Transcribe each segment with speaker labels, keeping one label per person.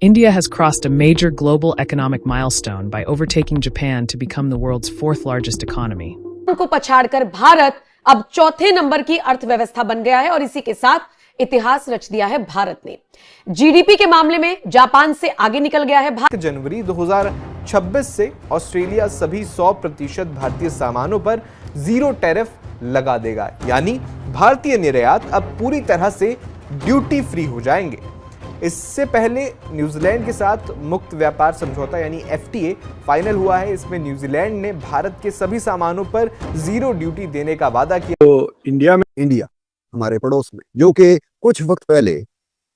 Speaker 1: India has crossed a major global economic milestone by overtaking Japan to become the world's fourth largest economy.
Speaker 2: को पछाड़कर भारत अब चौथे number की अर्थव्यवस्था बन गया है और इसी के साथ इतिहास रच दिया है भारत ने। जीडीपी के मामले में जापान से आगे निकल गया है भारत।
Speaker 3: जनवरी 2026 से ऑस्ट्रेलिया सभी 100% भारतीय सामानों पर जीरो टैरिफ लगा देगा, यानी भारतीय निर्यात अब पूरी तरह से ड्यूटी फ्री हो जाएंगे। इससे पहले न्यूजीलैंड के साथ मुक्त व्यापार समझौता यानी एफटीए फाइनल हुआ है। इसमें न्यूजीलैंड ने भारत के सभी सामानों पर जीरो ड्यूटी देने का वादा किया।
Speaker 4: तो इंडिया हमारे पड़ोस में, जो कि कुछ वक्त पहले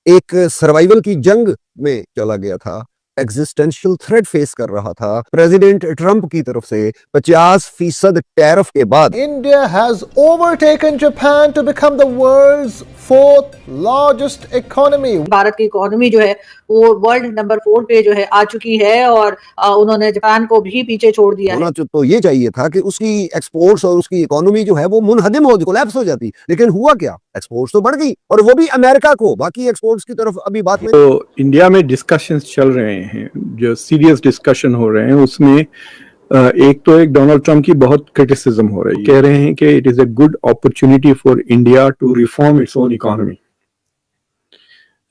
Speaker 4: एक सर्वाइवल की जंग में चला गया था, एग्जिस्टेंशियल थ्रेट फेस कर रहा था प्रेसिडेंट ट्रंप की तरफ से 50% टैरिफ के बाद,
Speaker 5: India has overtaken Japan to become the world's fourth largest economy.
Speaker 6: Bharat की इकोनॉमी जो है वो वर्ल्ड नंबर 4 पे जो है आ चुकी है और उन्होंने जापान को भी पीछे छोड़ दिया है।
Speaker 4: तो ये चाहिए था कि उसकी एक्सपोर्ट्स और उसकी इकोनॉमी जो है वो मुनहदिम हो, कोलैप्स हो जाती, लेकिन हुआ क्या, एक्सपोर्ट्स तो बढ़ गई और वो भी अमेरिका को। बाकी एक्सपोर्ट्स की तरफ अभी बात नहीं।
Speaker 7: तो इंडिया में डिस्कशंस चल रहे हैं, जो सीरियस डिस्कशन हो रहे हैं उसमें एक डोनाल्ड ट्रंप की बहुत क्रिटिसिज्म हो रही है। कह रहे हैं कि it is a good opportunity for India to reform its own economy.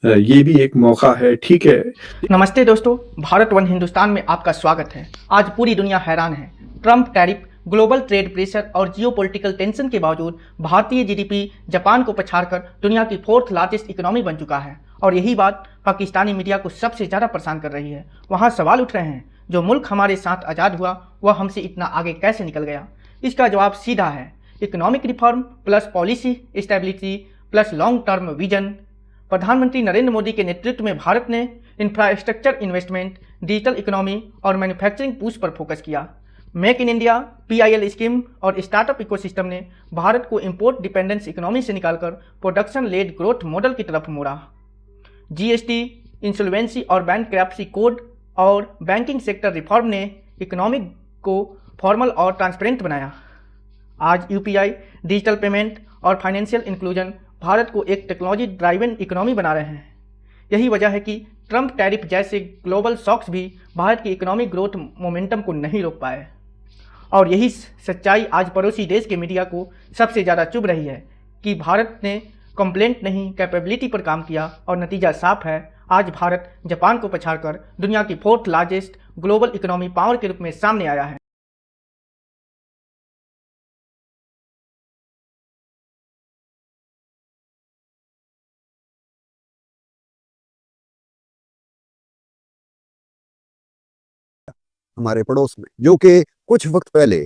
Speaker 7: ये भी एक मौका है, ठीक है।
Speaker 8: नमस्ते दोस्तों, भारत वन हिंदुस्तान में आपका स्वागत है। आज पूरी दुनिया हैरान है। Trump tariff, global trade pressure और जियोपॉलिटिकल टेंशन के बावजूद भारतीय जीडीपी जापान को पछाड़कर दुनिया की 4th लार्जेस्ट इकोनॉमी बन चुका है और यही बात पाकिस्तानी मीडिया को सबसे ज़्यादा परेशान कर रही है। वहाँ सवाल उठ रहे हैं, जो मुल्क हमारे साथ आज़ाद हुआ वह हमसे इतना आगे कैसे निकल गया? इसका जवाब सीधा है, economic reform plus policy stability plus long term vision. प्रधानमंत्री नरेंद्र मोदी के नेतृत्व में भारत ने इंफ्रास्ट्रक्चर इन्वेस्टमेंट, डिजिटल इकोनॉमी और मैन्युफैक्चरिंग पुश पर फोकस किया। Make in India, PIL scheme और स्टार्टअप इकोसिस्टम ने भारत को इंपोर्ट डिपेंडेंस इकोनॉमी से निकालकर प्रोडक्शन लेड ग्रोथ मॉडल की तरफ मोड़ा। GST, इंसॉल्वेंसी और बैंकक्रप्सी कोड और बैंकिंग सेक्टर रिफॉर्म ने इकोनॉमिक को फॉर्मल और ट्रांसपेरेंट बनाया। आज UPI, डिजिटल पेमेंट और फाइनेंशियल इंक्लूजन भारत को एक टेक्नोलॉजी ड्राइवन इकोनॉमी बना रहे हैं। यही वजह है कि ट्रंप टैरिफ जैसे ग्लोबल शॉक्स भी भारत की इकोनॉमिक ग्रोथ मोमेंटम को नहीं रोक पाए और यही सच्चाई आज पड़ोसी देश के मीडिया को सबसे ज़्यादा चुभ रही है कि भारत ने कंप्लेंट नहीं कैपेबिलिटी पर काम किया और नतीजा साफ है। आज भारत जापान को पछाड़कर दुनिया की 4th largest global economy power के रूप में सामने आया है।
Speaker 4: हमारे पड़ोस में, जो कि कुछ वक्त पहले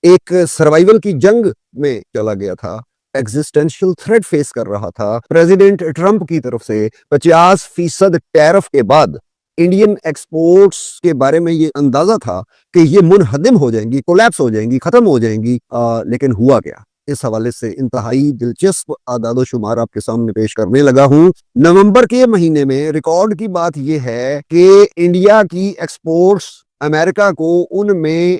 Speaker 4: एक सर्वाइवल की जंग में चला गया था, एग्जिस्टेंशियल थ्रेट फेस कर रहा था प्रेसिडेंट ट्रंप की तरफ से 50% टैरिफ के बाद, इंडियन एक्सपोर्ट्स के बारे में ये अंदाजा था कि ये मुनहदिम हो जाएंगी, कोलैप्स हो जाएंगी, खत्म हो जाएंगी, लेकिन हुआ क्या? इस हवाले से इंतहाई दिलचस्प आदादो शुमार आपके सामने पेश करने लगा हूं। नवंबर के महीने में रिकॉर्ड की बात यह है कि इंडिया की एक्सपोर्ट्स अमेरिका को उनमें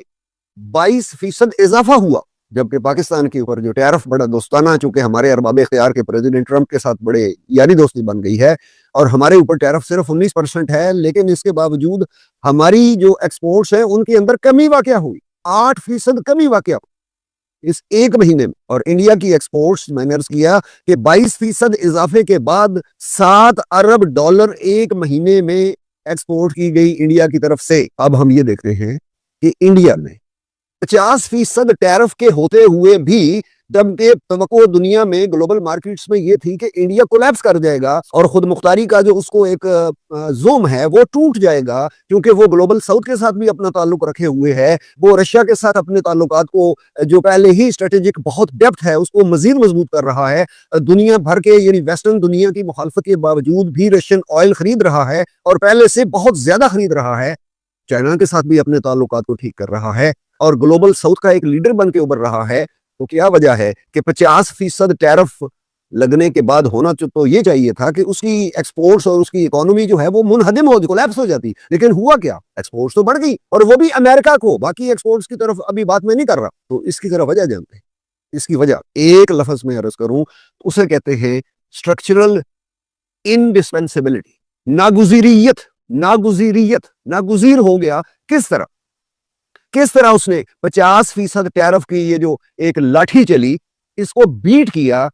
Speaker 4: 22% इजाफा हुआ, जबकि पाकिस्तान के ऊपर जो टैरिफ बड़ा दोस्ताना, चूंकि हमारे अरबाब इख्तियार के प्रेसिडेंट ट्रंप के साथ बड़े यारी दोस्ती बन गई है और हमारे ऊपर टैरिफ सिर्फ 19% है, लेकिन इसके बावजूद हमारी जो एक्सपोर्ट्स हैं उनके अंदर कमी वाकया हुई, 8% कमी वाकया इस एक महीने में। और इंडिया की एक्सपोर्ट्स मैंने अर्ज किया कि 22% इजाफे के बाद $7 अरब एक महीने में एक्सपोर्ट की गई इंडिया की तरफ से। अब हम ये देखते हैं कि इंडिया में 50% टैरिफ के होते हुए भी, जबकि तवक्को दुनिया में ग्लोबल मार्केट्स में ये थी कि इंडिया कोलैप्स कर जाएगा और खुद मुख्तारी का जो उसको एक जोम है वो टूट जाएगा, क्योंकि वो ग्लोबल साउथ के साथ भी अपना ताल्लुक रखे हुए है, वो रशिया के साथ अपने ताल्लुकात को जो पहले ही स्ट्रेटेजिक बहुत डेप्थ है उसको मजीद मजबूत कर रहा है। दुनिया भर के यानी वेस्टर्न दुनिया की मुखालफत के बावजूद भी रशियन ऑयल खरीद रहा है और पहले से बहुत ज्यादा खरीद रहा है। चाइना के साथ भी अपने ताल्लुकात को ठीक कर रहा है और ग्लोबल साउथ का एक लीडर बन के उभर रहा है। तो क्या वजह है कि 50% टैरिफ लगने के बाद होना तो ये चाहिए था कि उसकी एक्सपोर्ट्स और उसकी इकोनॉमी जो है वो मुनहदिम हो, कोलैप्स हो जाती, लेकिन हुआ क्या? एक्सपोर्ट्स तो बढ़ गई और वो भी अमेरिका को। बाकी एक्सपोर्ट्स की तरफ अभी बात मैं नहीं कर रहा। तो इसकी जरा वजह जानते हैं। इसकी वजह एक लफ्ज में अर्ज करूं, उसे कहते हैं स्ट्रक्चरल इनडिस्पेंसिबिलिटी, नागुज़ीरियत नागुजीर हो गया। किस तरह उसने 50% टैरिफ की ये जो एक लाठी चली, इसको बीट किया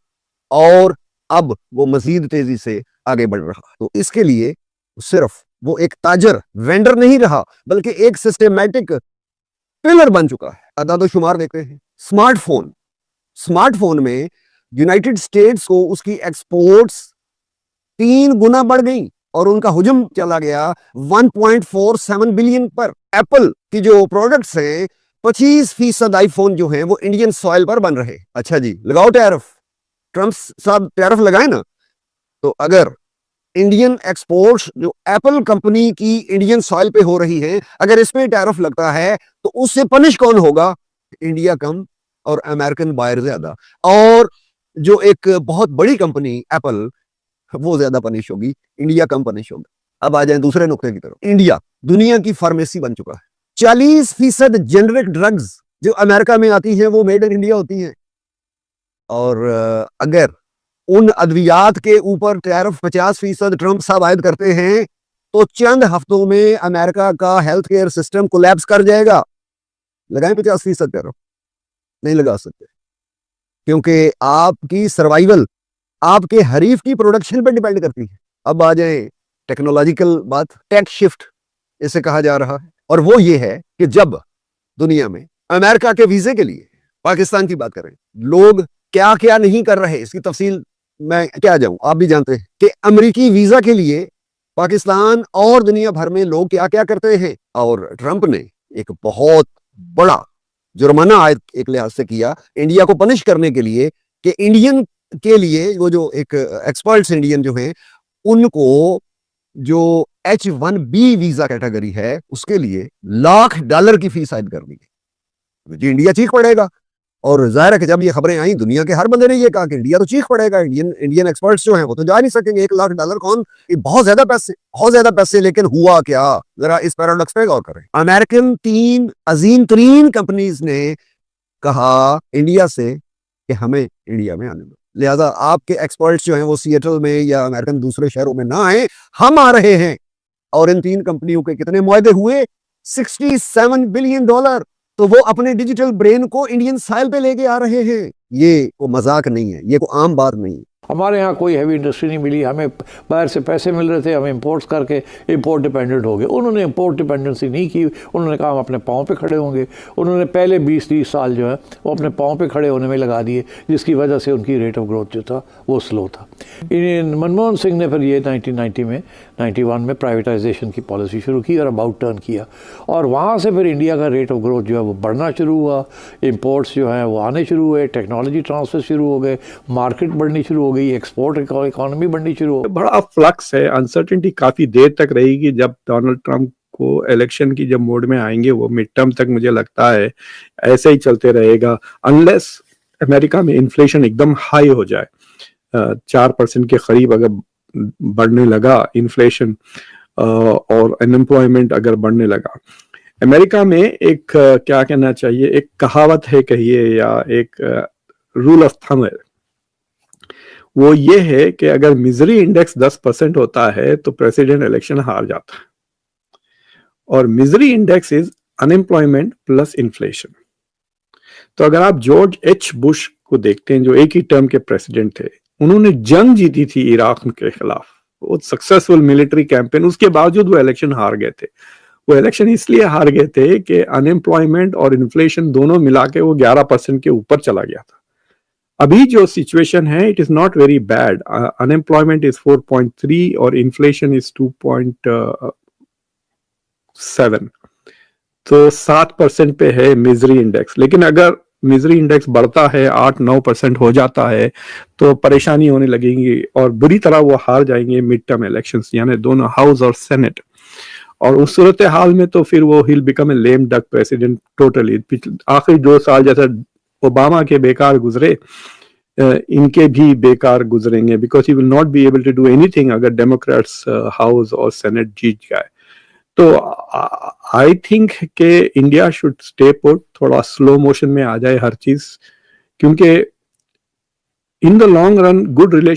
Speaker 4: और अब वो मजीद तेजी से आगे बढ़ रहा। तो इसके लिए सिर्फ वो एक ताजर वेंडर नहीं रहा, बल्कि एक सिस्टमैटिक पिलर बन चुका है। अदाद शुमार देखते हैं। स्मार्टफोन में यूनाइटेड स्टेट्स को उसकी एक्सपोर्ट्स 3 गुना बढ़ गई और उनका हुजूम चला गया 1.47 बिलियन पर। एप्पल की जो प्रोडक्ट्स हैं, 25% आईफोन जो हैं वो इंडियन सॉइल पर बन रहे। अच्छा जी, लगाओ टैरिफ, ट्रंप साहब टैरिफ लगाए ना। तो अगर इंडियन एक्सपोर्ट्स जो एप्पल कंपनी की इंडियन सॉइल पे हो रही है, अगर इसमें टैरिफ लगता है तो उससे पनिश कौन होगा? इंडिया कम और अमेरिकन बायर ज्यादा, और जो एक बहुत बड़ी कंपनी एप्पल, वो ज्यादा पनिश होगी, इंडिया कम पनिश होगा। अब आ जाए दूसरे नुक्ते की तरफ। इंडिया दुनिया की फार्मेसी बन चुका है। 40% जेनरिक ड्रग्स जो अमेरिका में आती हैं वो मेड इन इंडिया होती हैं। और अगर उन अद्वियात के ऊपर टैरिफ 50% ट्रंप साहब आयद करते हैं तो चंद हफ्तों में अमेरिका का हेल्थ केयर सिस्टम कोलैप्स कर जाएगा। लगाएं 50% टैरिफ? नहीं लगा सकते, क्योंकि आपकी सर्वाइवल आपके हरीफ की प्रोडक्शन पर डिपेंड करती है। अब आ जाए टेक्नोलॉजिकल बात, टेक शिफ्ट इसे कहा जा रहा है, और वो ये है कि जब दुनिया में अमेरिका के वीजे के लिए, पाकिस्तान की बात करें, लोग क्या क्या नहीं कर रहे, इसकी तफसील मैं क्या जाऊं, आप भी जानते हैं कि अमेरिकी वीजा के लिए पाकिस्तान और दुनिया भर में लोग क्या क्या करते हैं। और ट्रंप ने एक बहुत बड़ा जुर्माना आयद एक लिहाज से किया इंडिया को पनिश करने के लिए, कि इंडियन के लिए वो जो एक एक्सपर्ट्स इंडियन जो हैं उनको जो H1B वीजा कैटेगरी है उसके लिए $1,00,000 की फीस आयद करनी है। जी इंडिया चीख पड़ेगा। और जाहिर है कि जब ये खबरें आई, दुनिया के हर बंदे ने ये कहा कि इंडिया तो चीख पड़ेगा, इंडियन एक्सपर्ट्स जो हैं वो तो जा नहीं सकेंगे। $1,00,000 कौन, ये बहुत ज्यादा पैसे। लेकिन हुआ क्या, जरा इस पैराडॉक्स पे गौर करें। अमेरिकन 3 अजीम तरीन कंपनीज ने कहा इंडिया से कि हमें इंडिया में आने दो, लिहाजा आपके एक्सपर्ट्स जो हैं वो सिएटल में या अमेरिकन दूसरे शहरों में ना आए, हम आ रहे हैं। और इन 3 कंपनियों के कितने मुआहदे हुए? $67 बिलियन। तो वो अपने डिजिटल ब्रेन को इंडियन साइल पे लेके आ रहे हैं। ये को मजाक नहीं है, ये को आम बात नहीं है।
Speaker 9: हमारे यहाँ कोई हैवी इंडस्ट्री नहीं मिली, हमें बाहर से पैसे मिल रहे थे, हम इंपोर्ट्स करके इंपोर्ट डिपेंडेंट हो गए। उन्होंने इंपोर्ट डिपेंडेंसी नहीं की, उन्होंने कहा हम अपने पाँव पे खड़े होंगे। उन्होंने पहले 20-30 साल जो है वो अपने पाँव पे खड़े होने में लगा दिए, जिसकी वजह से उनकी रेट ऑफ ग्रोथ जो था वो स्लो था। मनमोहन सिंह ने फिर ये 1991 में प्राइवेटाइजेशन की पॉलिसी शुरू की और अबाउट टर्न किया, और वहाँ से फिर इंडिया का रेट ऑफ ग्रोथ जो है वो बढ़ना शुरू हुआ। इंपोर्ट्स जो हैं वो आने शुरू हुए, टेक्नोलॉजी ट्रांसफर शुरू हो गए, मार्केट बढ़नी शुरू हो गई, एक्सपोर्ट इकोनॉमी बढ़नी शुरू हो।
Speaker 7: बड़ा फ्लक्स है, अनसर्टेनिटी काफी देर तक रहेगी। जब डोनाल्ड ट्रंप को इलेक्शन की जब मोड में आएंगे, वो मिड टर्म तक मुझे लगता है ऐसे ही चलते रहेगा, अनलेस अमेरिका में इन्फ्लेशन एकदम हाई हो जाए। 4% के करीब अगर बढ़ने लगा इन्फ्लेशन और अनएम्प्लॉयमेंट अगर बढ़ने लगा। अमेरिका में एक क्या कहना चाहिए, एक कहावत है कहिए, या एक रूल ऑफ थंब है, वो ये है कि अगर मिजरी इंडेक्स 10% होता है तो प्रेसिडेंट इलेक्शन हार जाता है, और misery index is unemployment plus inflation. तो अगर आप जॉर्ज H. बुश को देखते हैं, जो एक ही टर्म के प्रेसिडेंट थे, उन्होंने जंग जीती थी इराक के खिलाफ, बहुत सक्सेसफुल मिलिट्री कैंपेन, उसके बावजूद वो इलेक्शन हार गए थे। वो इलेक्शन इसलिए हार गए थे कि अनएम्प्लॉयमेंट और इन्फ्लेशन दोनों मिला के वो 11% के ऊपर चला गया था। अभी जो सिचुएशन है, it is not very bad. Unemployment is 4.3 और इन्फ्लेशन इज 2.7, तो 7% पे है मिजरी इंडेक्स। लेकिन अगर मिजरी इंडेक्स बढ़ता है, 8-9% हो जाता है, तो परेशानी होने लगेगी और बुरी तरह वो हार जाएंगे मिड टर्म इलेक्शंस, यानी दोनों हाउस और सेनेट। और उस सूरत हाल में तो फिर वो he'll become a lame duck president totally. आखिरी 2 साल जैसा ओबामा के बेकार गुजरे, इनके भी बेकार गुजरेंगे, because he will not be able to do anything अगर डेमोक्रेट्स हाउस और सेनेट जीत जाए। तो आई थिंक कि इंडिया शुड स्टे पुट, थोड़ा स्लो मोशन में आ जाए हर चीज, क्योंकि in the long run good relation